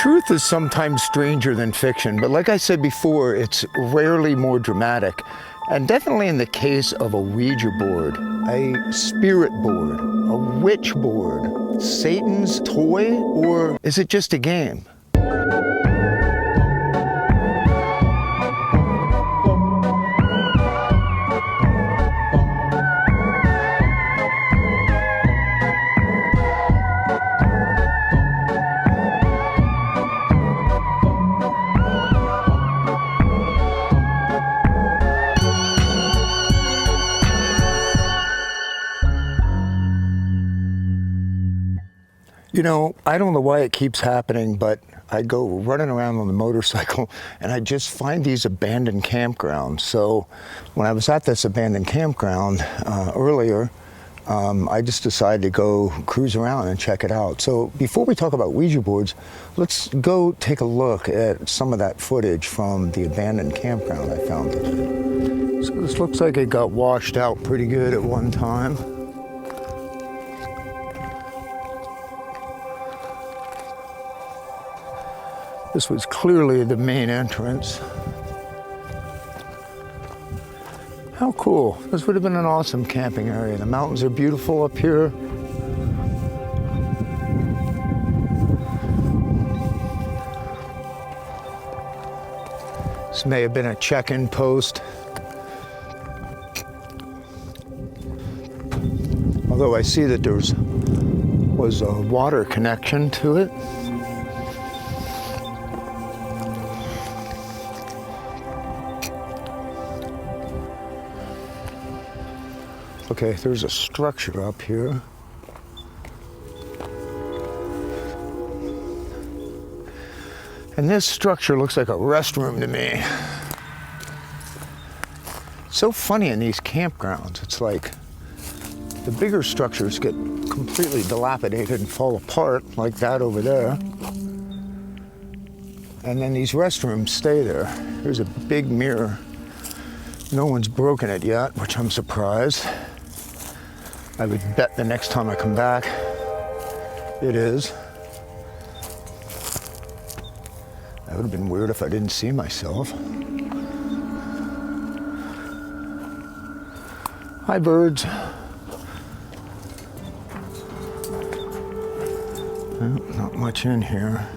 Truth is sometimes stranger than fiction, but like I said before, it's rarely more dramatic. And definitely in the case of a Ouija board, a spirit board, a witch board, Satan's toy, or is it just a game? You know, I don't know why it keeps happening, but I go running around on the motorcycle and I just find these abandoned campgrounds. So when I was at this abandoned campground earlier, I just decided to go cruise around and check it out. So before we talk about Ouija boards, let's go take a look at some of that footage from the abandoned campground I found today. So this looks like it got washed out pretty good at one time. This was clearly the main entrance. How cool. This would have been an awesome camping area. The mountains are beautiful up here. This may have been a check-in post. Although I see that there was a water connection to it. Okay, there's a structure up here. And this structure looks like a restroom to me. It's so funny in these campgrounds. It's like the bigger structures get completely dilapidated and fall apart, like that over there. And then these restrooms stay there. There's a big mirror. No one's broken it yet, which I'm surprised. I would bet the next time I come back, it is. That would have been weird if I didn't see myself. Hi, birds. Well, not much in here.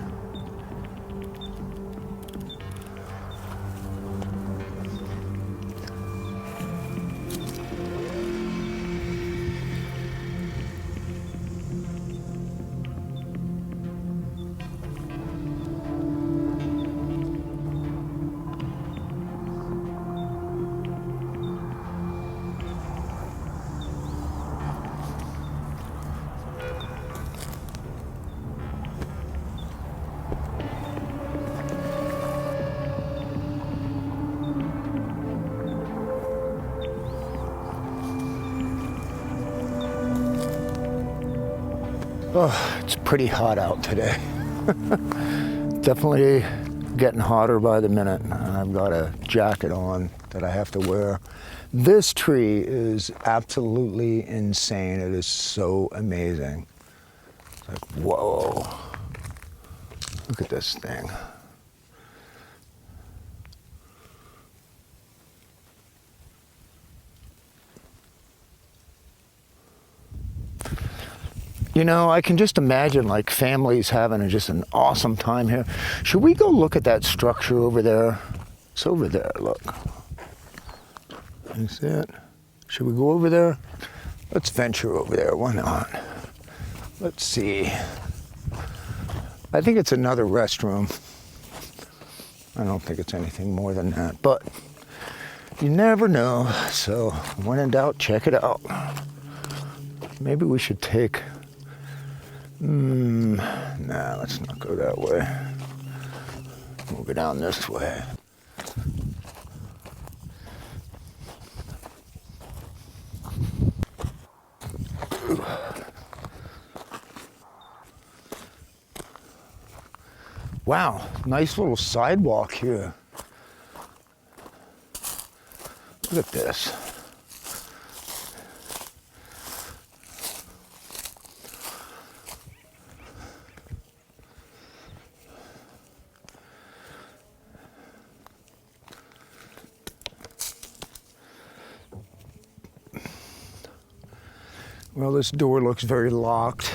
Oh, it's pretty hot out today. Definitely getting hotter by the minute. I've got a jacket on that I have to wear. This tree is absolutely insane. It is so amazing. It's like, whoa. Look at this thing. You know, I can just imagine like families having just an awesome time here. Should we go look at that structure over there? It's over there, look. You see it? Should we go over there? Let's venture over there, why not? Let's see. I think it's another restroom. I don't think it's anything more than that, but you never know. So when in doubt, check it out. Maybe we should take nah, let's not go that way. We'll go down this way. Wow, nice little sidewalk here. Look at this. Well, this door looks very locked.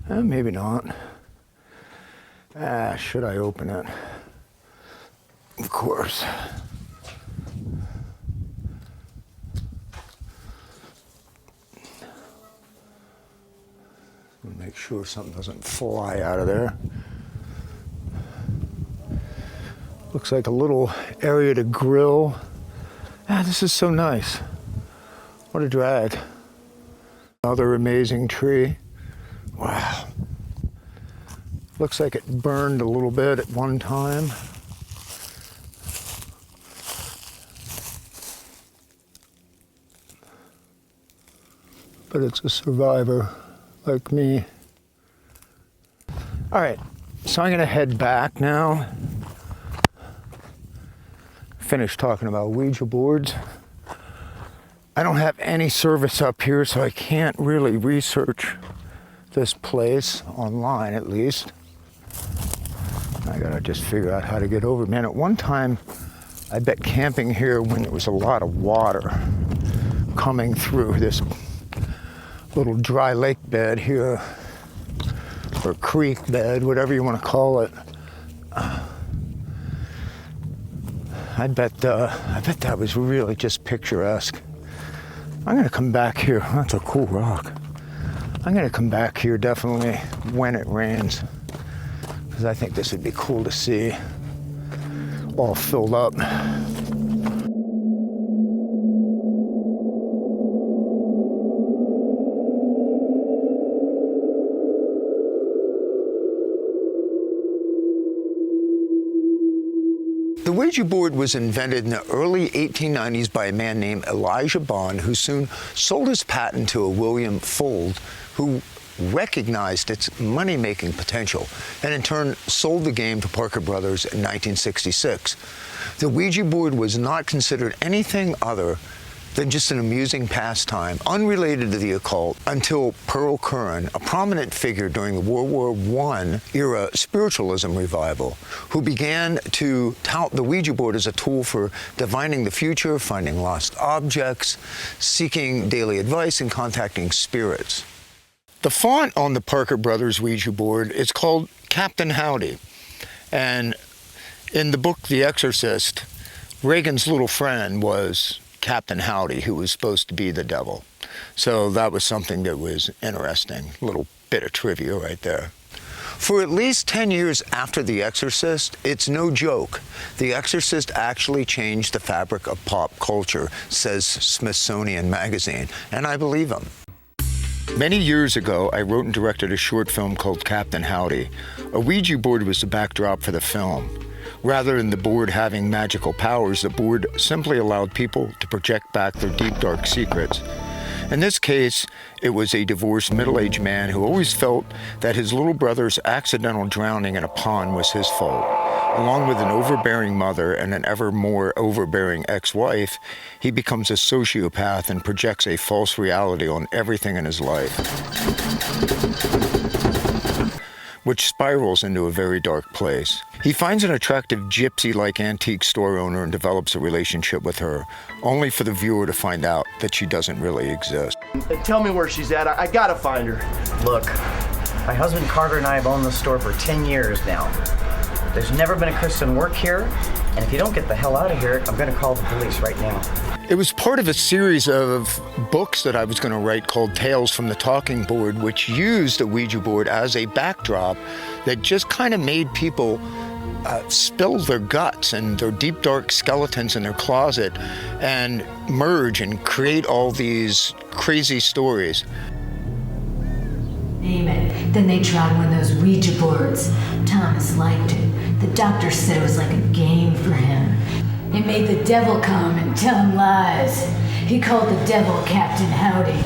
Maybe not. Should I open it? Of course. Make sure something doesn't fly out of there. Looks like a little area to grill. This is so nice. What a drag. Another amazing tree. Wow. Looks like it burned a little bit at one time. But it's a survivor like me. All right, so I'm gonna head back now. Finished talking about Ouija boards. I don't have any service up here, so I can't really research this place, online at least. I gotta just figure out how to get over. Man, at one time, I bet camping here when there was a lot of water coming through this little dry lake bed here, or creek bed, whatever you want to call it. I bet that was really just picturesque. I'm gonna come back here. That's a cool rock. I'm gonna come back here definitely when it rains, because I think this would be cool to see all filled up. The Ouija board was invented in the early 1890s by a man named Elijah Bond, who soon sold his patent to a William Fuld, who recognized its money-making potential, and in turn sold the game to Parker Brothers in 1966. The Ouija board was not considered anything other than just an amusing pastime, unrelated to the occult, until Pearl Curran, a prominent figure during the World War I era spiritualism revival, who began to tout the Ouija board as a tool for divining the future, finding lost objects, seeking daily advice, and contacting spirits. The font on the Parker Brothers Ouija board is called Captain Howdy, and in the book The Exorcist, Reagan's little friend was Captain Howdy, who was supposed to be the devil. So that was something that was interesting. A little bit of trivia right there. For at least 10 years after The Exorcist, it's no joke. The Exorcist actually changed the fabric of pop culture, says Smithsonian Magazine, and I believe him. Many years ago, I wrote and directed a short film called Captain Howdy. A Ouija board was the backdrop for the film. Rather than the board having magical powers, the board simply allowed people to project back their deep, dark secrets. In this case, it was a divorced middle-aged man who always felt that his little brother's accidental drowning in a pond was his fault. Along with an overbearing mother and an ever more overbearing ex-wife, he becomes a sociopath and projects a false reality on everything in his life, which spirals into a very dark place. He finds an attractive gypsy-like antique store owner and develops a relationship with her, only for the viewer to find out that she doesn't really exist. Tell me where she's at. I gotta find her. Look, my husband Carter and I have owned the store for 10 years now. There's never been a Christian work here, and if you don't get the hell out of here, I'm gonna call the police right now. It was part of a series of books that I was going to write called Tales from the Talking Board, which used a Ouija board as a backdrop that just kind of made people spill their guts and their deep, dark skeletons in their closet and merge and create all these crazy stories. Amen. Then they tried one of those Ouija boards. Thomas liked it. The doctor said it was like a game for him. It made the devil come and tell him lies. He called the devil Captain Howdy.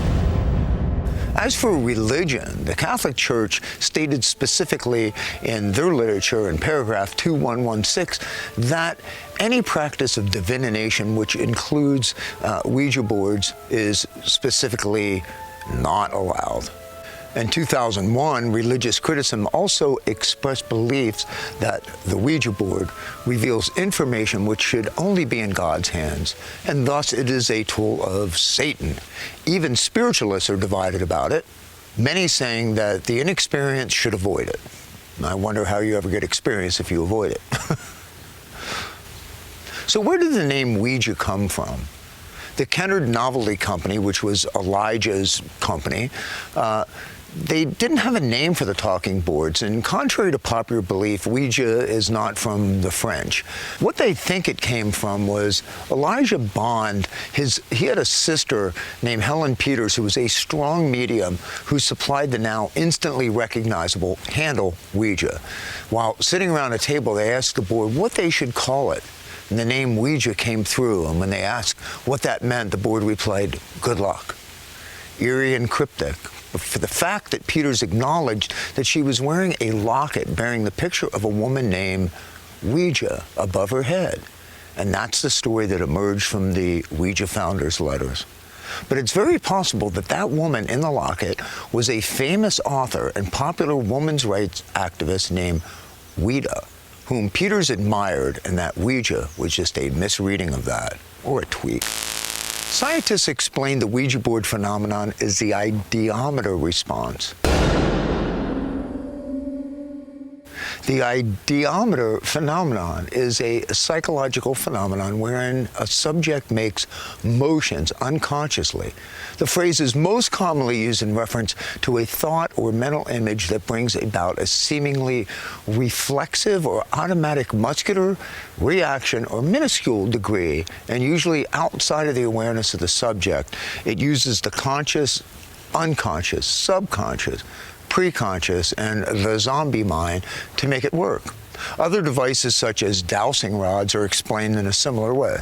As for religion, the Catholic Church stated specifically in their literature in paragraph 2116 that any practice of divination, which includes Ouija boards, is specifically not allowed. In 2001, religious criticism also expressed beliefs that the Ouija board reveals information which should only be in God's hands, and thus it is a tool of Satan. Even spiritualists are divided about it, many saying that the inexperienced should avoid it. I wonder how you ever get experience if you avoid it. So where did the name Ouija come from? The Kennard Novelty Company, which was Elijah's company, they didn't have a name for the talking boards, and contrary to popular belief, Ouija is not from the French. What they think it came from was Elijah Bond. He had a sister named Helen Peters who was a strong medium who supplied the now instantly recognizable handle Ouija. While sitting around a table, they asked the board what they should call it. And the name Ouija came through, and when they asked what that meant, the board replied, "Good luck." Eerie and cryptic. For the fact that Peters acknowledged that she was wearing a locket bearing the picture of a woman named Ouija above her head. And that's the story that emerged from the Ouija founders' letters. But it's very possible that that woman in the locket was a famous author and popular women's rights activist named Ouija, whom Peters admired, and that Ouija was just a misreading of that, or a tweet. Scientists explain the Ouija board phenomenon as the ideometer response. The ideometer phenomenon is a psychological phenomenon wherein a subject makes motions unconsciously. The phrase is most commonly used in reference to a thought or mental image that brings about a seemingly reflexive or automatic muscular reaction or minuscule degree, and usually outside of the awareness of the subject. It uses the conscious, unconscious, subconscious, preconscious, and the zombie mind to make it work. Other devices such as dowsing rods are explained in a similar way.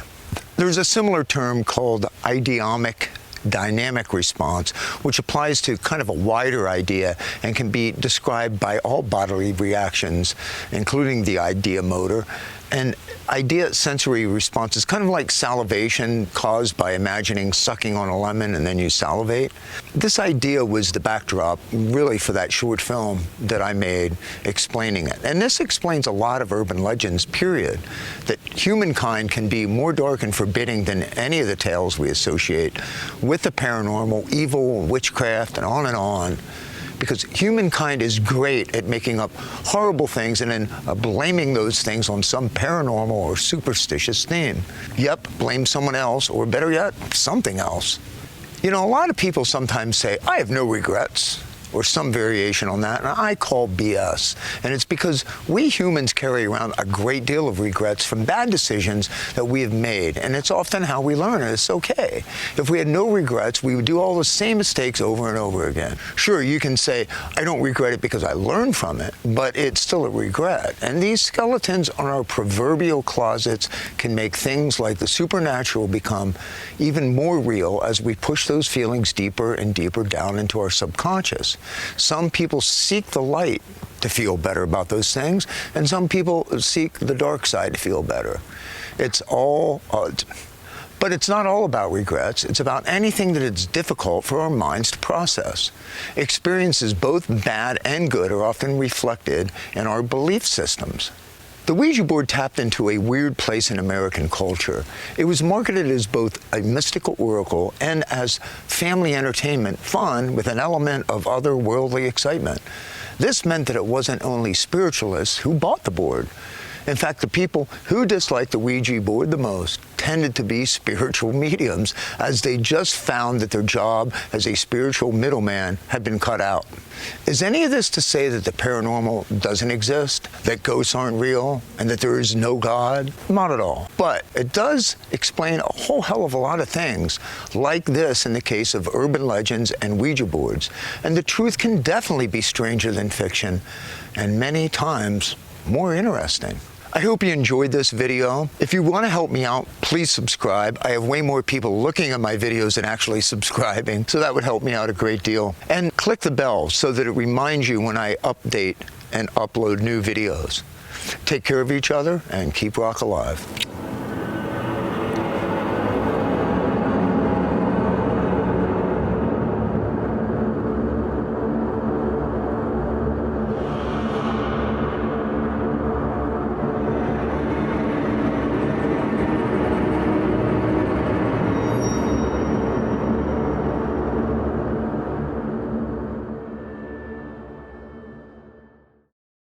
There's a similar term called ideo-dynamic response, which applies to kind of a wider idea and can be described by all bodily reactions, including the idea motor. And idea sensory response is kind of like salivation caused by imagining sucking on a lemon and then you salivate. This idea was the backdrop really for that short film that I made explaining it. And this explains a lot of urban legends, period, that humankind can be more dark and forbidding than any of the tales we associate with the paranormal, evil, witchcraft, and on, because humankind is great at making up horrible things and then blaming those things on some paranormal or superstitious theme. Yep, blame someone else, or better yet, something else. You know, a lot of people sometimes say, "I have no regrets," or some variation on that, and I call BS. And it's because we humans carry around a great deal of regrets from bad decisions that we have made, and it's often how we learn, and it's okay. If we had no regrets, we would do all the same mistakes over and over again. Sure, you can say, "I don't regret it because I learned from it," but it's still a regret. And these skeletons on our proverbial closets can make things like the supernatural become even more real as we push those feelings deeper and deeper down into our subconscious. Some people seek the light to feel better about those things, and some people seek the dark side to feel better. It's all, but it's not all about regrets. It's about anything that it's difficult for our minds to process. Experiences both bad and good are often reflected in our belief systems. The Ouija board tapped into a weird place in American culture. It was marketed as both a mystical oracle and as family entertainment, fun with an element of otherworldly excitement. This meant that it wasn't only spiritualists who bought the board. In fact, the people who disliked the Ouija board the most tended to be spiritual mediums, as they just found that their job as a spiritual middleman had been cut out. Is any of this to say that the paranormal doesn't exist, that ghosts aren't real, and that there is no God? Not at all. But it does explain a whole hell of a lot of things, like this in the case of urban legends and Ouija boards. And the truth can definitely be stranger than fiction, and many times more interesting. I hope you enjoyed this video. If you want to help me out, please subscribe. I have way more people looking at my videos than actually subscribing, so that would help me out a great deal. And click the bell so that it reminds you when I update and upload new videos. Take care of each other and keep rock alive.